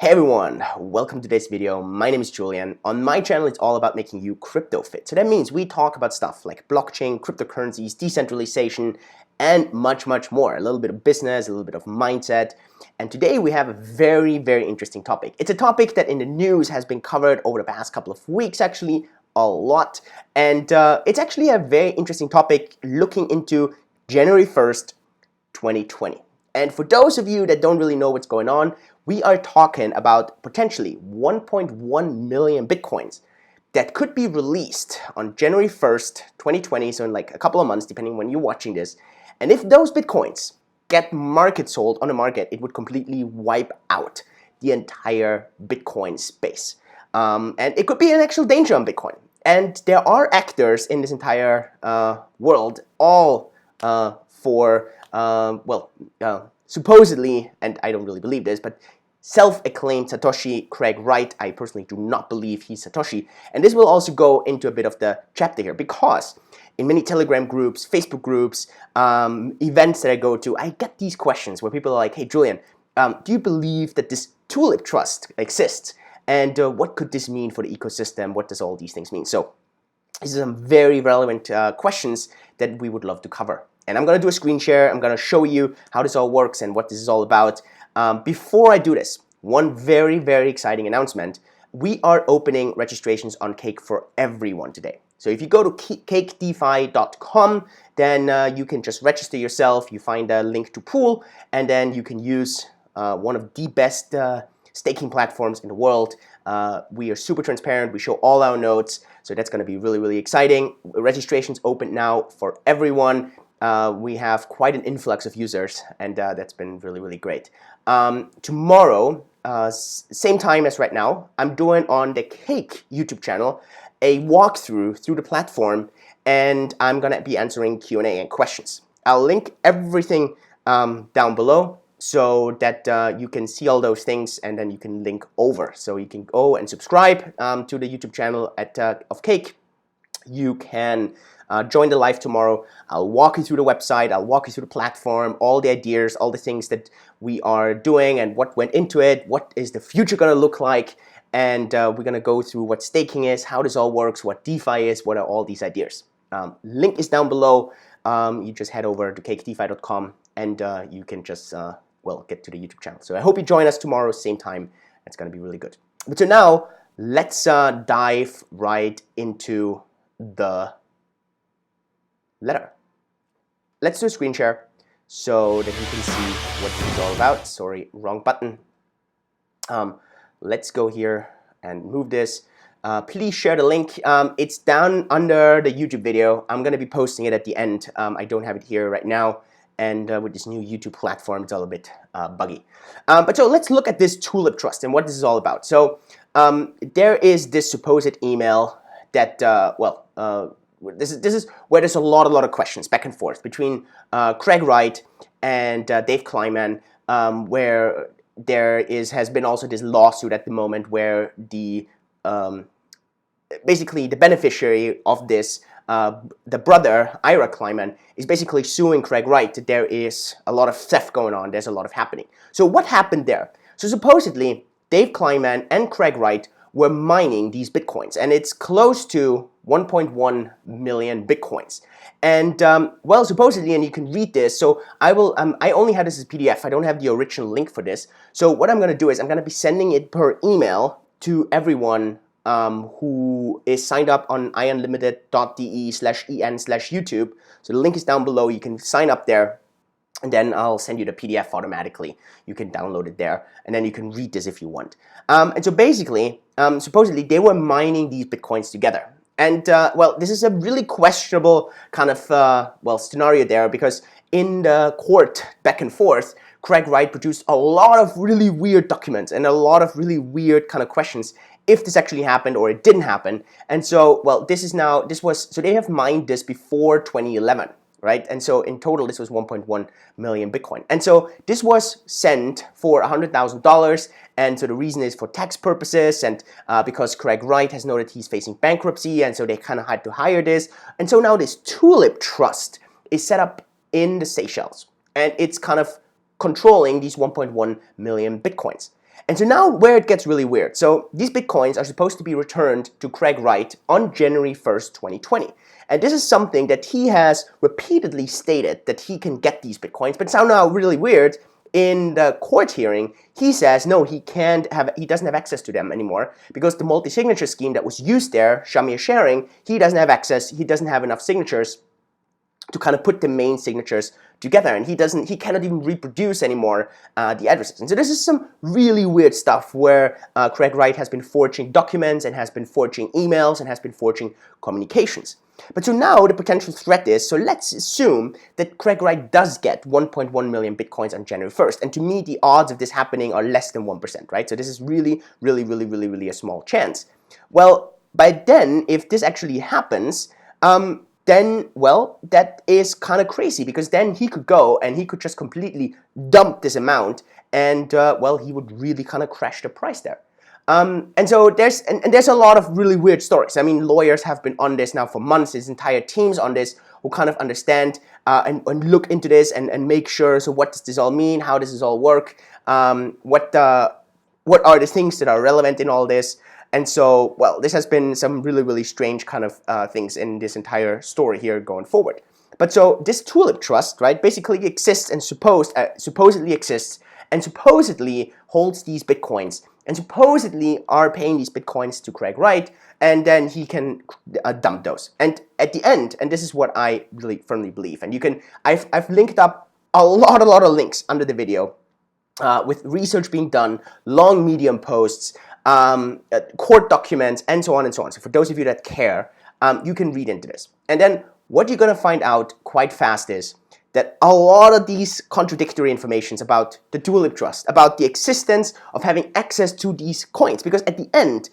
Hey everyone, welcome to today's video. My name is Julian. On my channel, it's all about making you crypto fit. So that means we talk about stuff like blockchain, cryptocurrencies, decentralization, and much more. A little bit of business, a little bit of mindset. And today we have a very interesting topic. It's a topic that in the news has been covered over the past couple of weeks, actually, a lot. And it's actually a very interesting topic looking into January 1st, 2020. And for those of you that don't really know what's going on, we are talking about potentially 1.1 million Bitcoins that could be released on January 1st, 2020, so in like a couple of months, depending when you're watching this. And if those Bitcoins get market sold on the market, it would completely wipe out the entire Bitcoin space. And it could be an actual danger on Bitcoin. And there are actors in this entire world, all supposedly, and I don't really believe this, but self-acclaimed Satoshi Craig Wright. I personally do not believe he's Satoshi. And this will also go into a bit of the chapter here, because in many Telegram groups, Facebook groups, events that I go to, I get these questions where people are like, hey Julian, do you believe that this Tulip trust exists? And what could this mean for the ecosystem? What does all these things mean? So these are some very relevant questions that we would love to cover. And I'm going to do a screen share. I'm going to show you how this all works and what this is all about. Before I do this, one very exciting announcement. We are opening registrations on Cake for everyone today. So if you go to cakedefi.com, then you can just register yourself. You find a link to pool, and then you can use one of the best staking platforms in the world. We are super transparent. We show all our nodes. So that's going to be really exciting. Registration's open now for everyone. We have quite an influx of users, and that's been really great. Tomorrow, same time as right now, I'm doing on the Cake YouTube channel a walkthrough through the platform, and I'm going to be answering Q&A and questions. I'll link everything down below so that you can see all those things, and then you can link over. So you can go and subscribe to the YouTube channel of Cake. You can join the live tomorrow. I'll walk you through the website, I'll walk you through the platform, all the ideas, all the things that we are doing and what went into it, what is the future going to look like, and we're going to go through what staking is, how this all works, what DeFi is, what are all these ideas. Link is down below. You just head over to cakedefi.com and you can just, get to the YouTube channel. So I hope you join us tomorrow, same time. It's going to be really good. But so now, let's dive right into the letter. Let's do a screen share so that you can see what this is all about. Sorry, wrong button. Let's go here and move this. Please share the link. It's down under the YouTube video. I'm going to be posting it at the end. I don't have it here right now. And with this new YouTube platform, it's all a bit buggy. But so let's look at this Tulip Trust and what this is all about. So there is this supposed email that, this is where there's a lot of questions back and forth between Craig Wright and Dave Kleiman, where there has been also this lawsuit at the moment where the basically the beneficiary of this, the brother Ira Kleiman, is basically suing Craig Wright that there is a lot of theft going on. There's a lot of happening. So what happened there? So supposedly Dave Kleiman and Craig Wright were mining these Bitcoins, and it's close to 1.1 million Bitcoins. And supposedly, and you can read this, so I will, I only have this as PDF, I don't have the original link for this. So what I'm going to do is I'm going to be sending it per email to everyone who is signed up on iunlimited.de/en/YouTube. So the link is down below, you can sign up there. And then I'll send you the PDF automatically. You can download it there, and then you can read this if you want. And so basically, supposedly they were mining these Bitcoins together. And this is a really questionable kind of scenario there, because in the court back and forth, Craig Wright produced a lot of really weird documents and a lot of really weird kind of questions if this actually happened or it didn't happen. And so, so they have mined this before 2011. Right? And so in total, this was 1.1 million Bitcoin. And so this was sent for $100,000. And so the reason is for tax purposes, and because Craig Wright has noted he's facing bankruptcy, and so they kind of had to hire this. And so now this Tulip Trust is set up in the Seychelles, and it's kind of controlling these 1.1 million Bitcoins. And so now where it gets really weird. So these Bitcoins are supposed to be returned to Craig Wright on January 1st, 2020. And this is something that he has repeatedly stated that he can get these Bitcoins, but it's now really weird. In the court hearing, he says no, he doesn't have access to them anymore because the multi-signature scheme that was used there, Shamir sharing, he doesn't have access, he doesn't have enough signatures to kind of put the main signatures together, and he cannot even reproduce anymore the addresses. And so this is some really weird stuff where Craig Wright has been forging documents and has been forging emails and has been forging communications. But so now the potential threat is, so let's assume that Craig Wright does get 1.1 million Bitcoins on January 1st. And to me, the odds of this happening are less than 1%, right? So this is really a small chance. Well, by then, if this actually happens, then, well, that is kind of crazy because then he could go and he could just completely dump this amount and, well, he would really kind of crash the price there. And so there's a lot of really weird stories. I mean, lawyers have been on this now for months. There's entire teams on this who kind of understand and look into this and make sure, so what does this all mean? How does this all work? What are the things that are relevant in all this? And so, well, this has been some really strange kind of things in this entire story here going forward. But so this Tulip Trust, right, basically exists and supposedly exists and supposedly holds these Bitcoins and supposedly are paying these Bitcoins to Craig Wright, and then he can dump those. And at the end, and this is what I really firmly believe, and I've linked up a lot of links under the video with research being done, long Medium posts, court documents, and so on and so on. So for those of you that care, you can read into this. And then what you're going to find out quite fast is that a lot of these contradictory informations about the Tulip Trust, about the existence of having access to these coins, because at the end,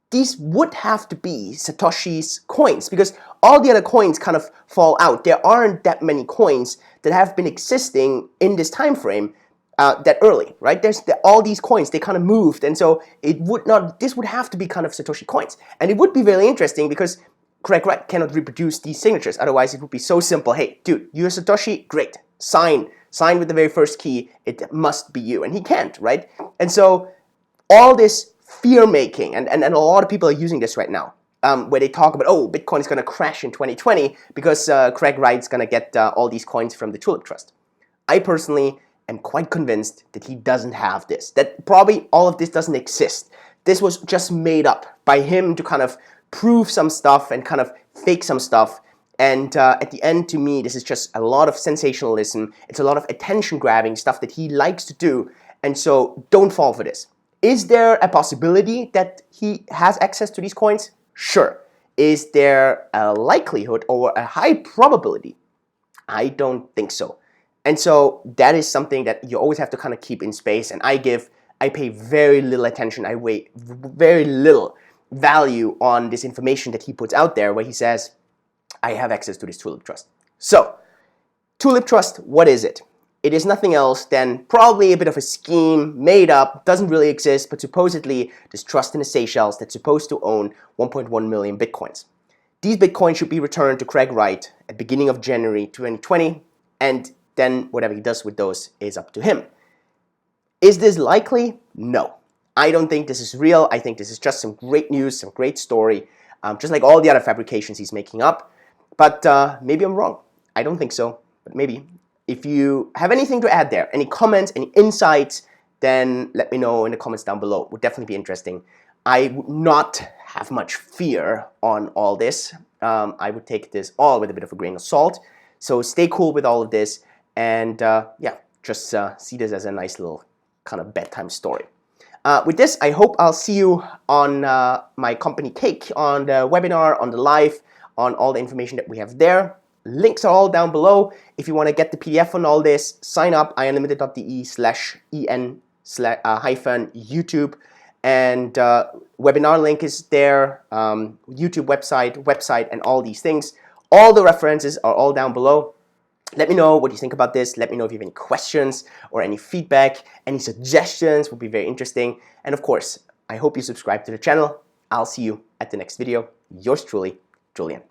these would have to be Satoshi's coins, because all the other coins kind of fall out. There aren't that many coins that have been existing in this time frame that early, right? All these coins, they kind of moved, and so this would have to be kind of Satoshi coins. And it would be very interesting because Craig Wright cannot reproduce these signatures. Otherwise, it would be so simple. Hey, dude, you're Satoshi? Great. Sign with the very first key. It must be you. And he can't, right? And so all this fear-making, and a lot of people are using this right now, where they talk about, oh, Bitcoin is going to crash in 2020 because Craig Wright's going to get all these coins from the Tulip Trust. I personally am quite convinced that he doesn't have this, that probably all of this doesn't exist. This was just made up by him to kind of prove some stuff and kind of fake some stuff. And at the end, to me, this is just a lot of sensationalism. It's a lot of attention-grabbing stuff that he likes to do. And so don't fall for this. Is there a possibility that he has access to these coins? Sure. Is there a likelihood or a high probability? I don't think so. And so that is something that you always have to kind of keep in space. And I pay very little attention. I weigh very little value on this information that he puts out there where he says, I have access to this Tulip Trust. So, Tulip Trust, what is it? It is nothing else than probably a bit of a scheme made up, doesn't really exist, but supposedly this trust in the Seychelles that's supposed to own 1.1 million Bitcoins. These Bitcoins should be returned to Craig Wright at the beginning of January 2020, and then whatever he does with those is up to him. Is this likely? No. I don't think this is real. I think this is just some great news, some great story, just like all the other fabrications he's making up. But maybe I'm wrong. I don't think so, but maybe. If you have anything to add there, any comments, any insights, then let me know in the comments down below. It would definitely be interesting. I would not have much fear on all this. I would take this all with a bit of a grain of salt. So stay cool with all of this, and yeah, just see this as a nice little kind of bedtime story. With this, I hope I'll see you on my company Cake, on the webinar, on the live, on all the information that we have there. Links are all down below. If you want to get the PDF on all this, sign up iunlimited.de/en/YouTube, and webinar link is there, YouTube website, and all these things. All the references are all down below. Let me know what you think about this. Let me know if you have any questions or any feedback, any suggestions would be very interesting. And of course, I hope you subscribe to the channel. I'll see you at the next video. Yours truly, Julian.